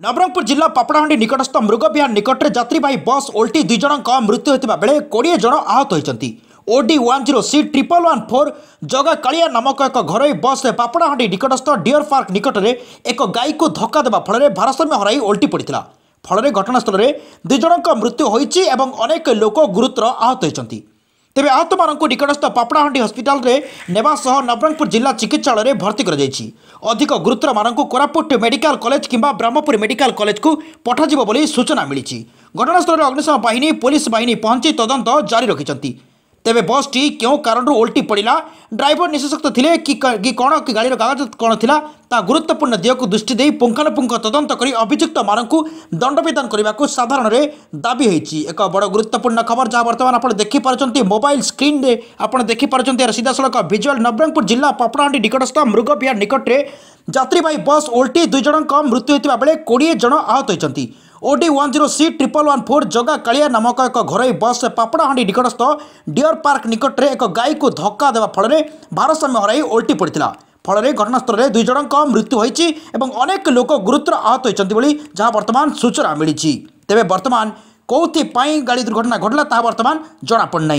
नवरंगपुर जिला पापड़ाहांडी निकटस्थ मृगविहार निकट में यात्रीवाही बस ओल्टी 2 जनों मृत्यु होता बेले 20 जन आहत होती। ओडी 10C1114 जगा कालिया नामक एक घरोई बस पापड़ाहांडी निकटस्थ डियर पार्क निकट में एक गाई को धक्का देवा फल भारसाम्य हराई ओल्टी पड़ा। फल घटनास्थल में 2 जनों मृत्यु होती और अनेक लोक गुरुतर आहत होती। तेज आहत मानक निकटस्थ पापड़ाहांडी हस्पिटाल नेवा सह नवरंगपुर जिला चिकित्सालय भर्ती कर अधिक गुरुतर मानक कोरापुट मेडिकल कॉलेज किंबा ब्रह्मपुर मेडिकल कॉलेज को पठाଯିବ बोली सूचना मिली। घटनास्थल में अग्निशम बाहिनी पुलिस बाहिनी पहुंची तदंत जारी रखिंट। तेरे बसटी क्यों कारण ओल्टी पड़ा, ड्राइवर निशाशक्त थे कि कौन कि गाड़ी कागज कौन था गुरुत्वपूर्ण दिग को दृष्टि दे पुंखानुपुंख तदंत कर अभियुक्त मानक दंड विधान करने को साधारण दाबी होती। एक बड़ गुरुत्वपूर्ण खबर जहाँ बर्तमान आप देखिपुंट मोबाइल स्क्रीन में आप देखिपुंट सीधा सड़क विजुअल नवरंगपुर जिला पापड़ाहांडी निकटस्थ मृगविहार निकट में यात्रीवाही बस ओल्टी 2 जनों मृत्यु होता बेले 20 जन आहत होती। ओडी 10C1114 जगा कालिया नामक एक घरोई बस पापड़ाहांडी निकटस्थ डियर पार्क निकट में एक गाई को धक्का देवा फल भारसाम्य हराई ओल्टी पड़ा। फल घटनास्थल में 2 जनों मृत्यु होती और अनेक लोक गुरुतर आहत होती जहाँ बर्तमान सूचना मिली। तेज बर्तमान कौन गाड़ी दुर्घटना घटला बर्तमान जनापड़ना।